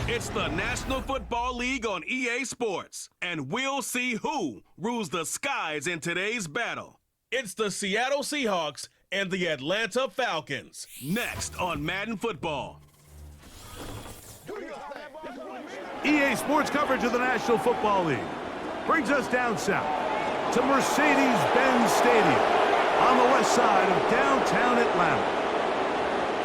It's the National Football League on EA Sports, and we'll see who rules the skies in today's battle. It's the Seattle Seahawks and the Atlanta Falcons. Next on Madden Football. EA Sports coverage of the National Football League brings us down south to Mercedes-Benz Stadium on the west side of downtown Atlanta.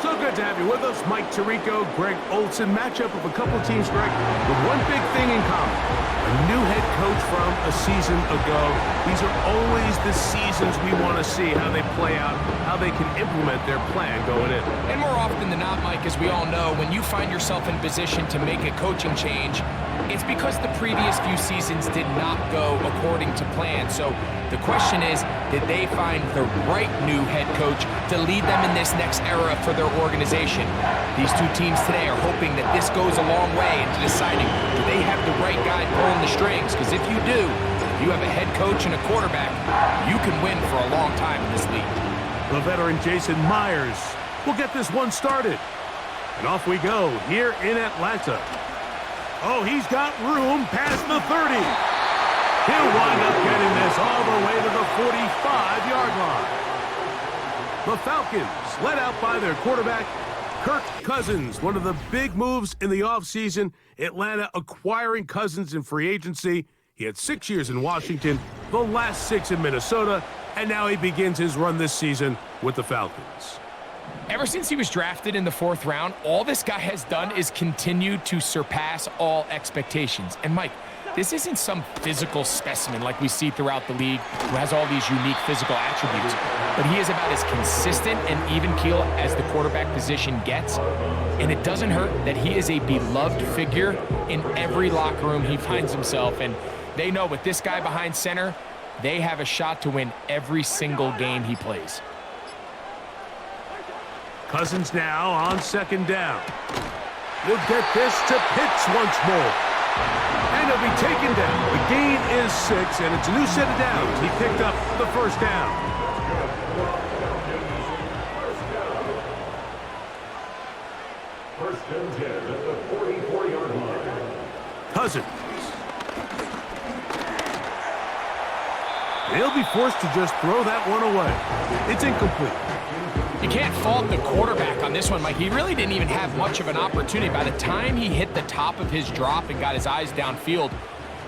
So good to have you with us. Mike Tirico, Greg Olson. Matchup of a couple of teams, Greg, with one big thing in common. A new head coach from a season ago. These are always the seasons we want to see how they play out, how they can implement their plan going in. And more often than not, Mike, as we all know, when you find yourself in position to make a coaching change, it's because the previous few seasons did not go according to plan. So the question is, did they find the right new head coach to lead them in this next era for their organization? These two teams today are hoping that this goes a long way into deciding, do they have the right guy pulling the strings? Because if you do, if you have a head coach and a quarterback, you can win for a long time in this league. The veteran Jason Myers will get this one started. And off we go here in Atlanta. Oh, he's got room past the 30. He'll wind up getting this all the way to the 45-yard line. The Falcons, led out by their quarterback, Kirk Cousins. One of the big moves in the offseason, Atlanta acquiring Cousins in free agency. He had 6 years in Washington, the last 6 in Minnesota, and now he begins his run this season with the Falcons. Ever since he was drafted in the 4th round, all this guy has done is continue to surpass all expectations. And Mike, this isn't some physical specimen like we see throughout the league who has all these unique physical attributes, but he is about as consistent and even keel as the quarterback position gets. And it doesn't hurt that he is a beloved figure in every locker room he finds himself. And they know with this guy behind center, they have a shot to win every single game he plays. Cousins now on 2nd down. He'll get this to Pitts once more. And he'll be taken down. The gain is 6, and it's a new set of downs. He picked up the 1st down. First and 10 at the 44-yard line. Cousins. He'll be forced to just throw that one away. It's incomplete. You can't fault the quarterback on this one, Mike. He really didn't even have much of an opportunity. By the time he hit the top of his drop and got his eyes downfield,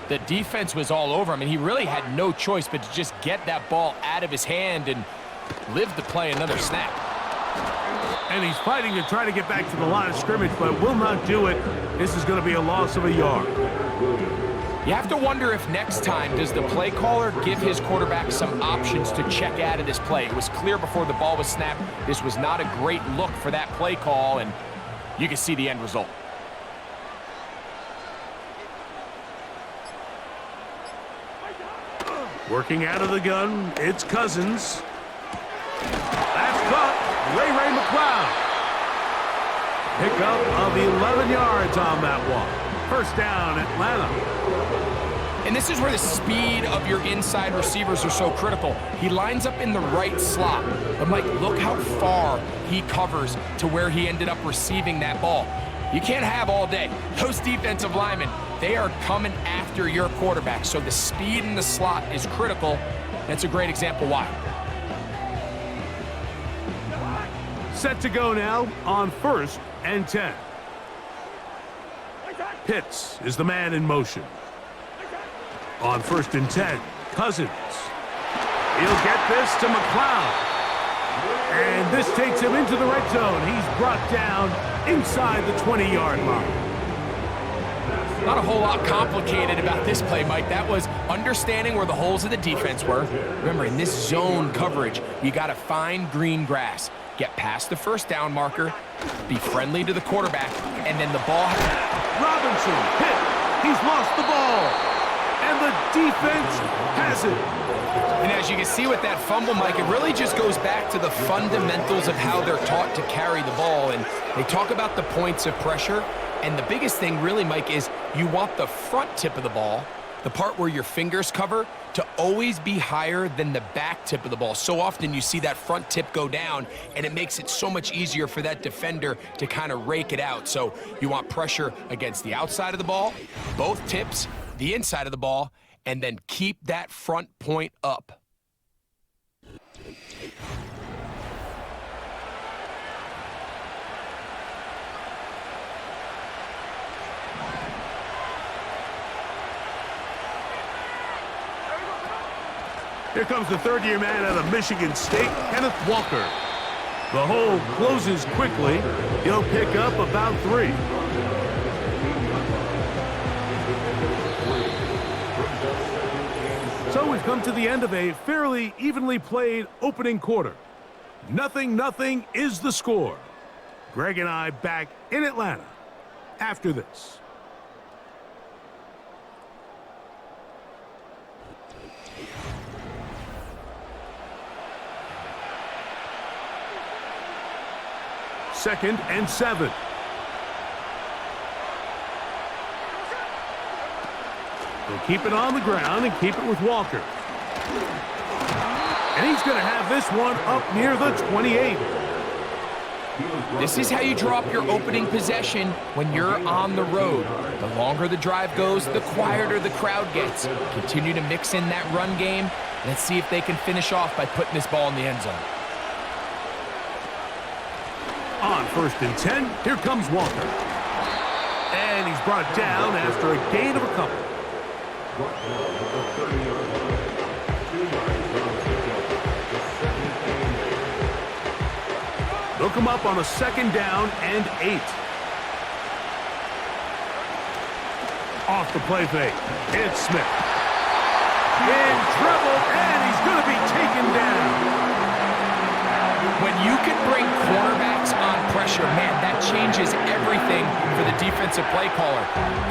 the defense was all over him, and he really had no choice but to just get that ball out of his hand and live to play another snap. And he's fighting to try to get back to the line of scrimmage, but will not do it. This is going to be a loss of a yard. You have to wonder if next time, does the play caller give his quarterback some options to check out of this play? It was clear before the ball was snapped, this was not a great look for that play call, and you can see the end result. Working out of the gun, it's Cousins. That's caught. Ray McLeod. Pickup of 11 yards on that one. 1st down, Atlanta. And this is where the speed of your inside receivers are so critical. He lines up in the right slot. But, Mike, look how far he covers to where he ended up receiving that ball. You can't have all day. Those defensive linemen, they are coming after your quarterback. So the speed in the slot is critical. That's a great example why. Set to go now on 1st and 10. Pitts is the man in motion. On 1st and 10, Cousins. He'll get this to McLeod. And this takes him into the red zone. He's brought down inside the 20-yard line. Not a whole lot complicated about this play, Mike. That was understanding where the holes of the defense were. Remember, in this zone coverage, you got to find green grass. Get past the 1st down marker, be friendly to the quarterback, and then the ball. Robinson hit. He's lost the ball. And the defense has it. And as you can see with that fumble, Mike, it really just goes back to the fundamentals of how they're taught to carry the ball. And they talk about the points of pressure. And the biggest thing really, Mike, is you want the front tip of the ball the part where your fingers cover, to always be higher than the back tip of the ball. So often you see that front tip go down, and it makes it so much easier for that defender to kind of rake it out. So you want pressure against the outside of the ball, both tips, the inside of the ball, and then keep that front point up. Here comes the third-year man out of Michigan State, Kenneth Walker. The hole closes quickly. He'll pick up about 3. So we've come to the end of a fairly evenly played opening quarter. 0-0 is the score. Greg and I back in Atlanta after this. Second and 7. He'll keep it on the ground and keep it with Walker. And he's going to have this one up near the 28. This is how you draw up your opening possession when you're on the road. The longer the drive goes, the quieter the crowd gets. Continue to mix in that run game. Let's see if they can finish off by putting this ball in the end zone. On 1st and 10, here comes Walker. And he's brought down after a gain of a couple. They'll come up on a 2nd down and 8. Off the play fake. It's Smith. In trouble, and he's going to be taken down. When you can bring cornerbacks on pressure, man, that changes everything for the defensive play caller.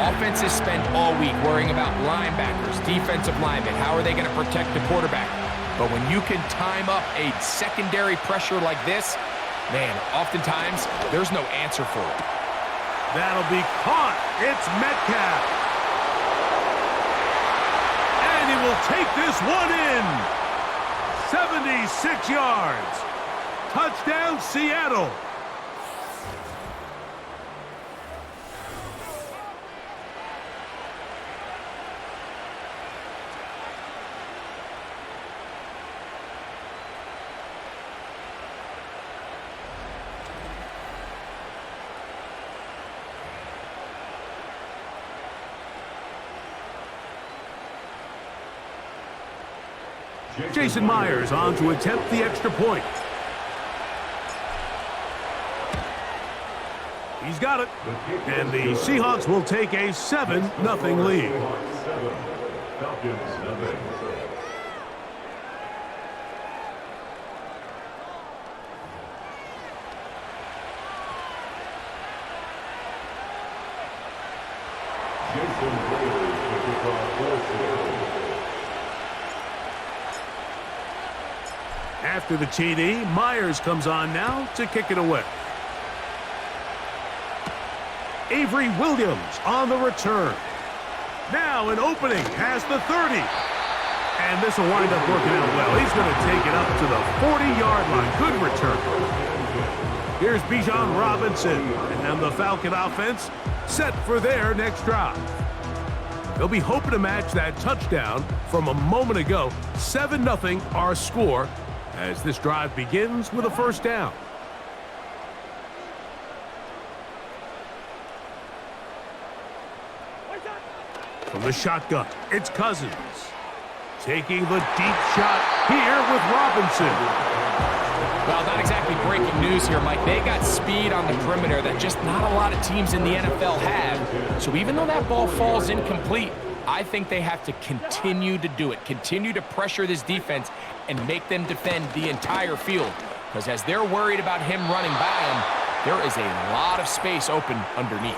Offenses spend all week worrying about linebackers, defensive linemen. How are they going to protect the quarterback? But when you can time up a secondary pressure like this, man, oftentimes there's no answer for it. That'll be caught. It's Metcalf. And he will take this one in. 76 yards. Touchdown, Seattle. Jason Myers on to attempt the extra point. He's got it. And the Seahawks will take a 7-0 lead. After the TD, Myers comes on now to kick it away. Avery Williams on the return. Now an opening past the 30. And this will wind up working out well. He's going to take it up to the 40-yard line. Good return. Here's Bijan Robinson. And the Falcon offense set for their next drive. They'll be hoping to match that touchdown from a moment ago. 7-0 our score as this drive begins with a first down. From the shotgun, it's Cousins. Taking the deep shot here with Robinson. Well, not exactly breaking news here, Mike. They got speed on the perimeter that just not a lot of teams in the NFL have. So even though that ball falls incomplete, I think they have to continue to do it. Continue to pressure this defense and make them defend the entire field. Because as they're worried about him running by them, there is a lot of space open underneath.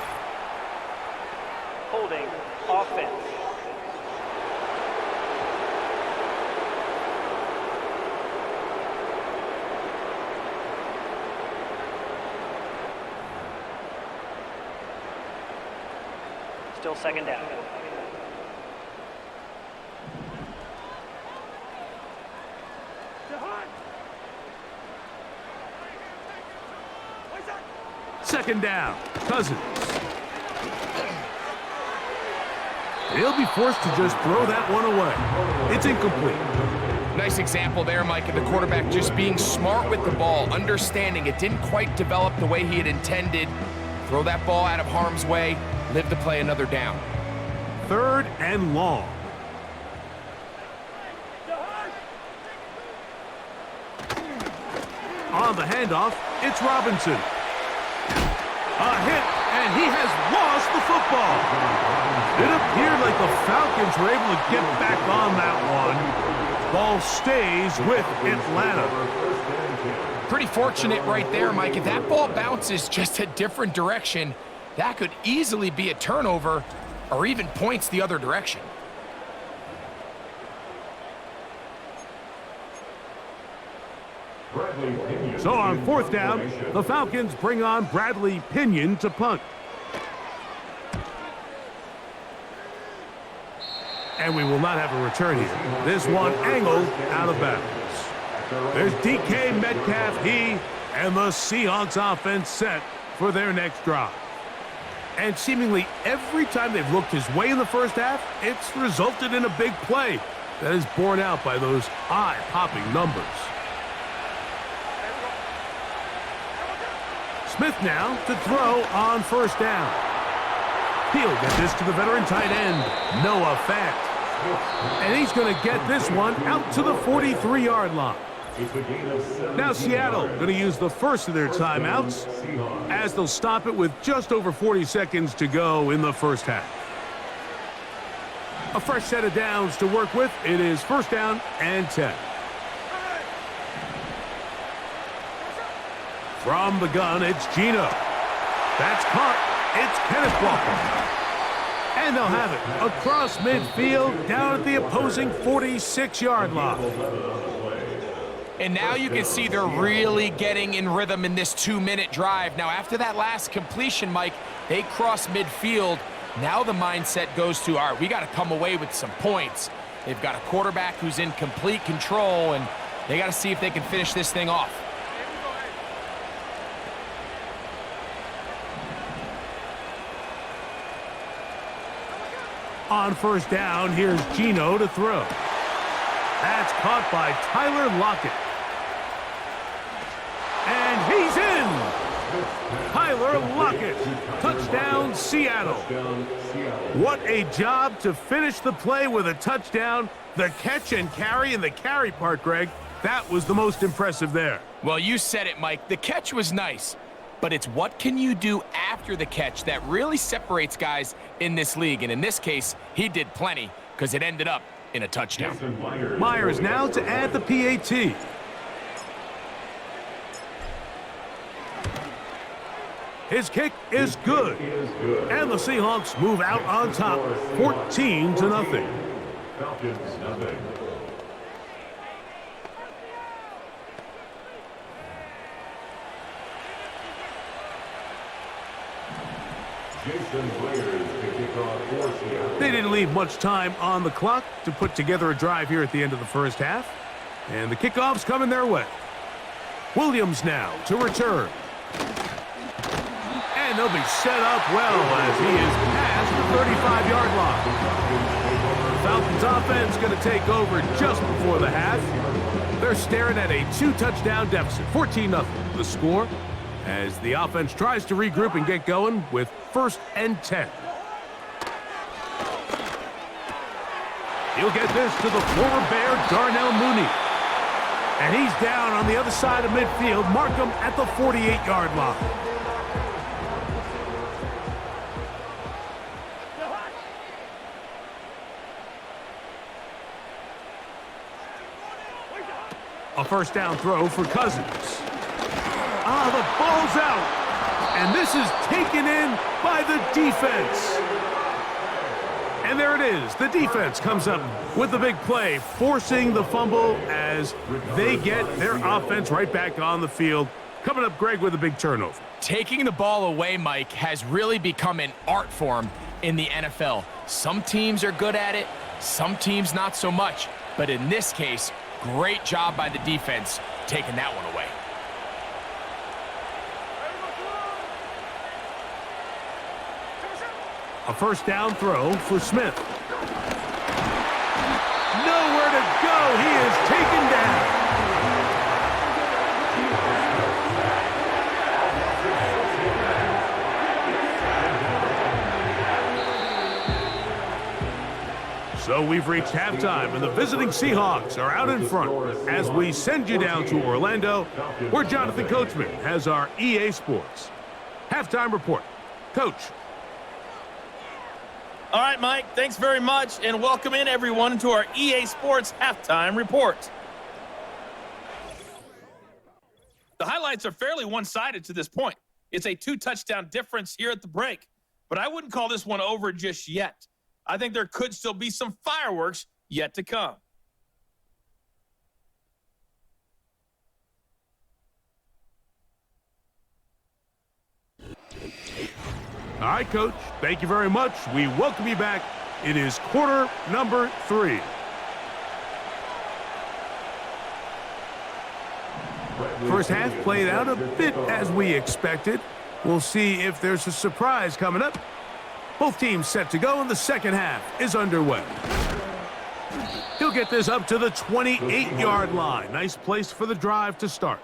Holding offense. Still second down. Second down. Cousins. He'll be forced to just throw that one away. It's incomplete. Nice example there, Mike, of the quarterback just being smart with the ball, understanding it didn't quite develop the way he had intended. Throw that ball out of harm's way, live to play another down. Third and long. On the handoff, it's Robinson. A hit, and he has lost the football. It appeared like the Falcons were able to get back on that one. Ball stays with Atlanta. Pretty fortunate right there, Mike. If that ball bounces just a different direction, that could easily be a turnover or even points the other direction. So on fourth down, the Falcons bring on Bradley Pinion to punt. And we will not have a return here. This one angled out of bounds. There's DK Metcalf, he and the Seahawks offense set for their next drive. And seemingly every time they've looked his way in the first half, it's resulted in a big play that is borne out by those eye-popping numbers. Smith now to throw on first down. He'll get this to the veteran tight end, Noah Fant. And he's going to get this one out to the 43-yard line. Now Seattle going to use the first of their timeouts as they'll stop it with just over 40 seconds to go in the first half. A fresh set of downs to work with. It is first down and 10. From the gun, it's Gino. That's caught. It's Kenneth Walker. And they'll have it across midfield down at the opposing 46-yard line. And now you can see they're really getting in rhythm in this 2-minute drive. Now, after that last completion, Mike, they cross midfield. Now the mindset goes to, all right, we got to come away with some points. They've got a quarterback who's in complete control, and they got to see if they can finish this thing off. On first down, here's Gino to throw. That's caught by Tyler Lockett. And he's in! Tyler Lockett, touchdown Seattle. What a job to finish the play with a touchdown. The catch and carry, and the carry part, Greg, that was the most impressive there. Well, you said it, Mike. The catch was nice, but it's what can you do after the catch that really separates guys in this league. And in this case, he did plenty because it ended up in a touchdown. Myers now to add the PAT. His kick is good. And the Seahawks move out on top, 14-0. Falcons, nothing. They didn't leave much time on the clock to put together a drive here at the end of the first half. And the kickoff's coming their way. Williams now to return. And they'll be set up well as he is past the 35-yard line. The Falcons offense going to take over just before the half. They're staring at a 2-touchdown deficit, 14-0 the score, as the offense tries to regroup and get going with first and 10. He'll get this to the former Bear, Darnell Mooney. And he's down on the other side of midfield. Mark him at the 48-yard line. A first down throw for Cousins. The ball's out. And this is taken in by the defense. And there it is. The defense comes up with the big play, forcing the fumble as they get their offense right back on the field. Coming up, Greg, with a big turnover. Taking the ball away, Mike, has really become an art form in the NFL. Some teams are good at it, some teams not so much. But in this case, great job by the defense taking that one away. A first down throw for Smith. Nowhere to go. He is taken down. So we've reached halftime, and the visiting Seahawks are out in front as we send you down to Orlando, where Jonathan Coachman has our EA Sports halftime report. Coach. All right, Mike, thanks very much, and welcome in everyone to our EA Sports halftime report. The highlights are fairly one-sided to this point. It's a 2-touchdown difference here at the break, but I wouldn't call this one over just yet. I think there could still be some fireworks yet to come. All right, Coach. Thank you very much. We welcome you back. It is quarter number 3. First half played out a bit as we expected. We'll see if there's a surprise coming up. Both teams set to go, and the second half is underway. He'll get this up to the 28-yard line. Nice place for the drive to start.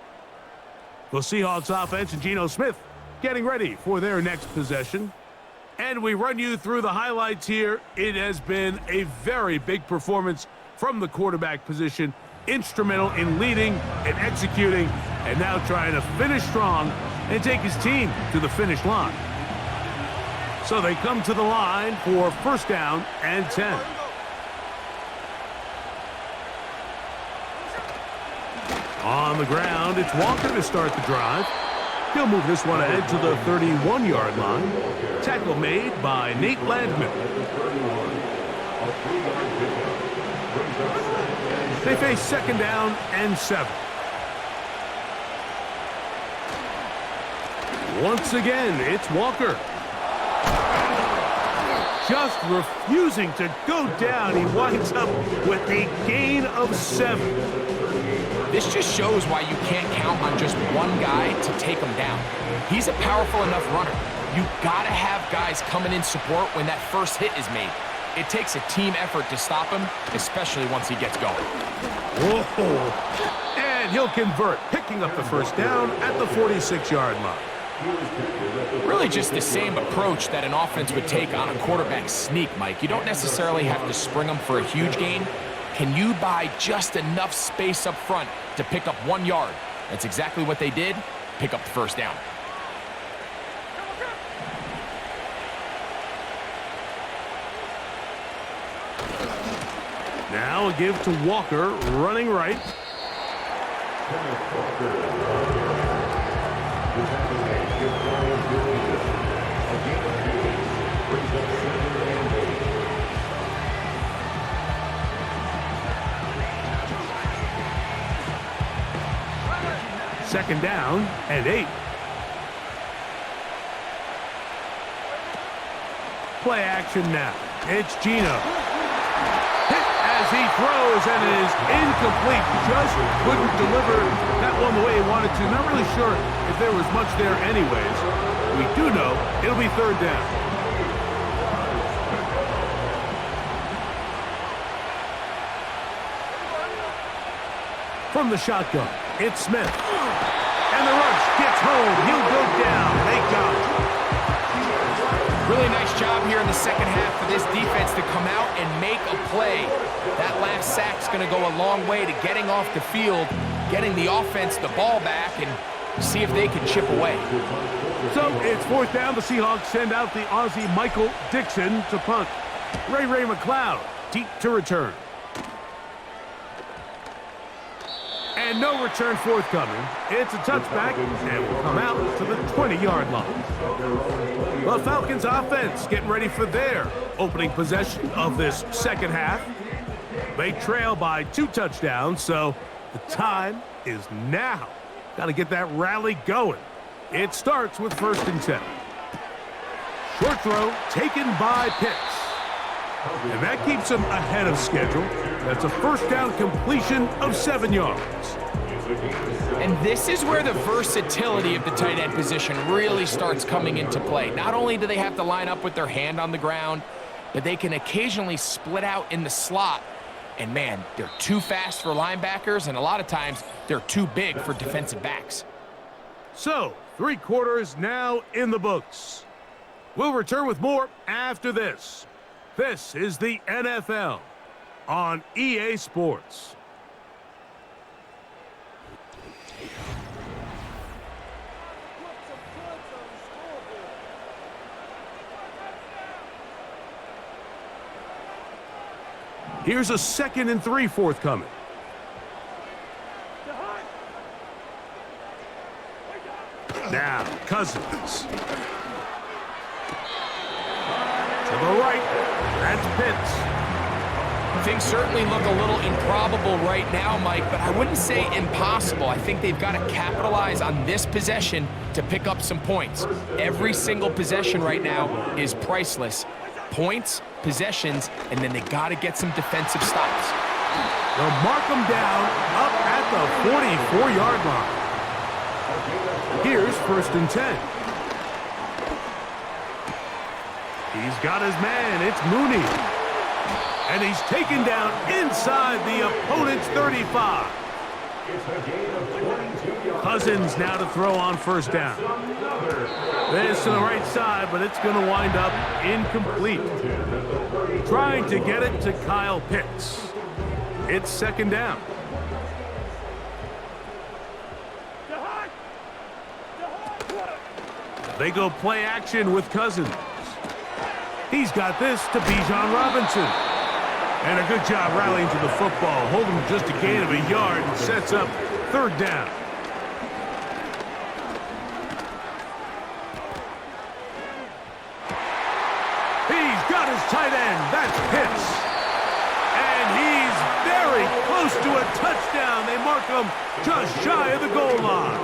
The Seahawks offense and Geno Smith getting ready for their next possession. And we run you through the highlights here. It has been a very big performance from the quarterback position. Instrumental in leading and executing, and now trying to finish strong and take his team to the finish line. So they come to the line for first down and 10. On the ground, it's Walker to start the drive. He'll move this one ahead to the 31-yard line. Tackle made by Nate Landman. They face second down and 7. Once again, it's Walker. Just refusing to go down. He winds up with a gain of 7. This just shows why you can't count on just one guy to take him down. He's a powerful enough runner. You gotta have guys coming in support when that first hit is made. It takes a team effort to stop him, especially once he gets going. Whoa. And he'll convert, picking up the first down at the 46-yard line. Really just the same approach that an offense would take on a quarterback sneak, Mike. You don't necessarily have to spring them for a huge gain. Can you buy just enough space up front to pick up 1 yard? That's exactly what they did. Pick up the first down. Now a give to Walker, running right. Second down and 8. Play action now. It's Geno. Hit as he throws, and it is incomplete. Just couldn't deliver that one the way he wanted to. Not really sure if there was much there anyways. We do know it'll be third down. From the shotgun, it's Smith. And the rush gets home. He'll go down. They got it. Really nice job here in the second half for this defense to come out and make a play. That last sack's going to go a long way to getting off the field, getting the offense the ball back, and see if they can chip away. So it's fourth down. The Seahawks send out the Aussie Michael Dixon to punt. Ray McLeod deep to return. And no return forthcoming. It's a touchback, and will come out to the 20-yard line. The Falcons offense getting ready for their opening possession of this second half. They trail by 2 touchdowns, so the time is now. Got to get that rally going. It starts with first and 10. Short throw taken by Pitts. And that keeps him ahead of schedule. That's a first down completion of 7 yards. And this is where the versatility of the tight end position really starts coming into play. Not only do they have to line up with their hand on the ground, but they can occasionally split out in the slot. And man, they're too fast for linebackers, and a lot of times they're too big for defensive backs. So, 3 quarters now in the books. We'll return with more after this. This is the NFL on EA Sports. Here's a 2nd and 3 forthcoming. Now, Cousins. To the right, that's Pitts. Things certainly look a little improbable right now, Mike, but I wouldn't say impossible. I think they've got to capitalize on this possession to pick up some points. Every single possession right now is priceless. Points, possessions, and then they got to get some defensive stops. They'll mark them down up at the 44-yard line. Here's 1st and 10. He's got his man. It's Mooney. And he's taken down inside the opponent's 35. Cousins now to throw on 1st down. This to the right side, but it's going to wind up incomplete. Trying to get it to Kyle Pitts. It's 2nd down. They go play action with Cousins. He's got this to Bijan Robinson. And a good job rallying to the football. Holding just a gain of a yard and sets up 3rd down. He's got his tight end. That's Pitts. And he's very close to a touchdown. They mark him just shy of the goal line.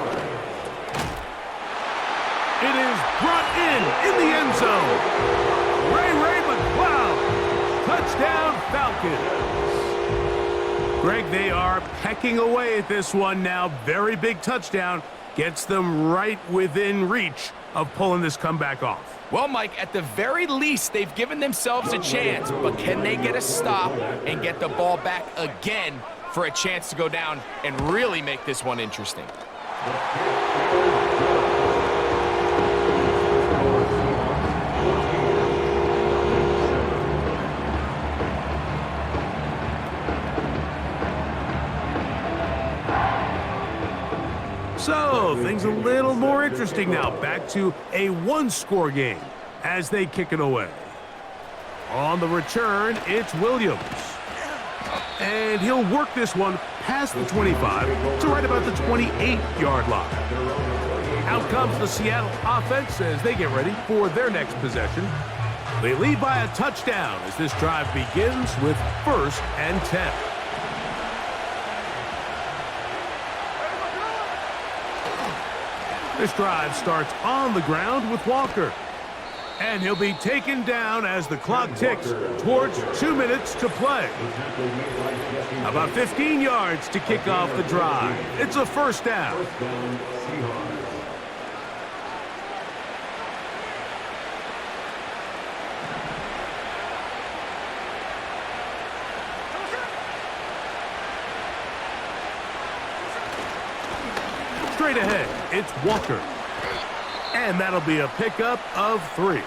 It is brought in the end zone. Ray McCloud. Touchdown, Falcons. Greg, they are pecking away at this one now. Very big touchdown. Gets them right within reach of pulling this comeback off. Well, Mike, at the very least, they've given themselves a chance, but can they get a stop and get the ball back again for a chance to go down and really make this one interesting? So, things a little more interesting now. Back to a 1-score game as they kick it away. On the return, it's Williams. And he'll work this one past the 25 to right about the 28-yard line. Out comes the Seattle offense as they get ready for their next possession. They lead by a touchdown as this drive begins with 1st and 10. This drive starts on the ground with Walker. And he'll be taken down as the clock ticks towards 2 minutes to play. About 15 yards to kick off the drive. It's a 1st down. Straight ahead, it's Walker. And that'll be a pickup of 3.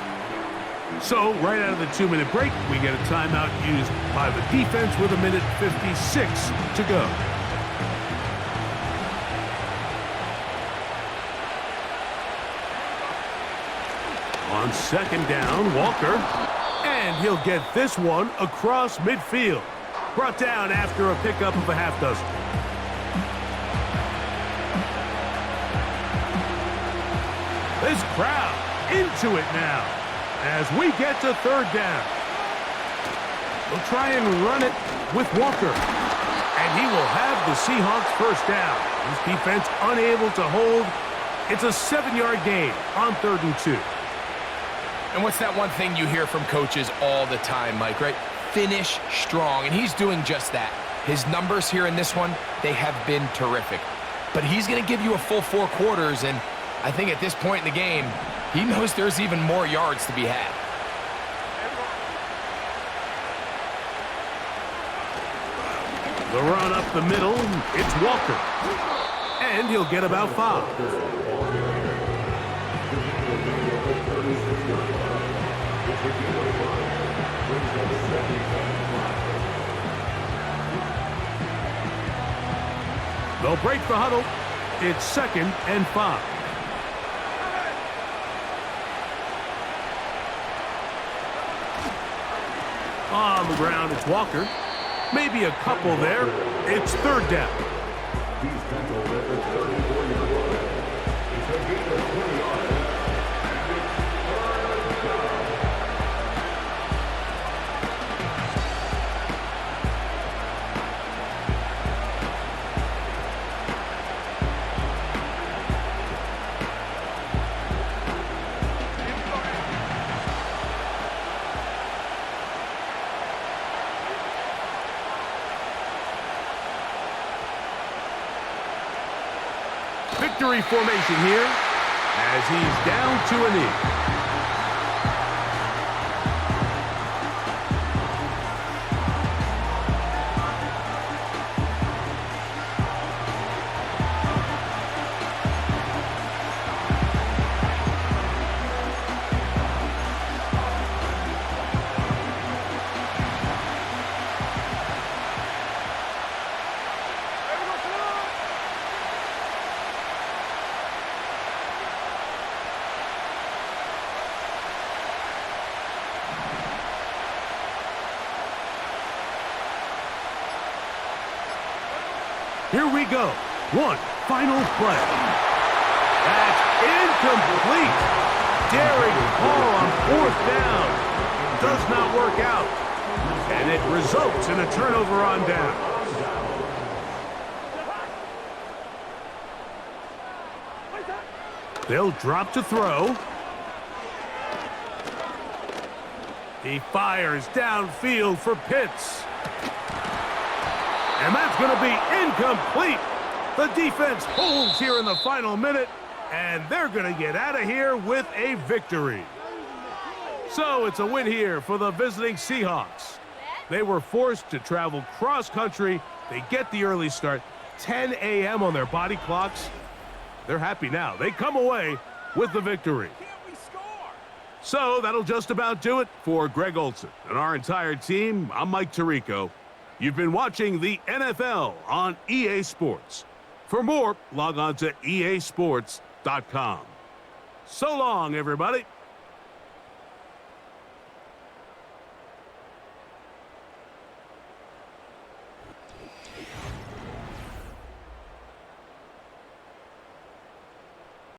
So, right out of the 2-minute break, we get a timeout used by the defense with 1:56 to go. On 2nd down, Walker. And he'll get this one across midfield. Brought down after a pickup of a half dozen. This crowd into it now as we get to 3rd down. We'll try and run it with Walker. And he will have the Seahawks 1st down. This defense unable to hold. It's a 7-yard gain on 3rd and 2. And what's that one thing you hear from coaches all the time, Mike, right? Finish strong, and he's doing just that. His numbers here in this one, they have been terrific. but he's going to give you a full 4 quarters, and I think at this point in the game, he knows there's even more yards to be had. The run up the middle, it's Walker. And he'll get about 5. They'll break the huddle. It's 2nd and 5. On the ground, it's Walker. Maybe a couple there. It's 3rd down. He's tackled at the 34-yard line. It's a gain of 20 yards. And it's 3rd down. Victory formation here as he's down to a knee. Here we go. One final play. That's incomplete. Daring call on 4th down. Does not work out. And it results in a turnover on down. They'll drop to throw. He fires downfield for Pitts. And that's going to be incomplete. The defense holds here in the final minute, and they're going to get out of here with a victory. So it's a win here for the visiting Seahawks. They were forced to travel cross-country. They get the early start, 10 a.m. on their body clocks. They're happy now. They come away with the victory. So that'll just about do it for Greg Olson and our entire team. I'm Mike Tirico. You've been watching the NFL on EA Sports. For more, log on to easports.com. So long, everybody.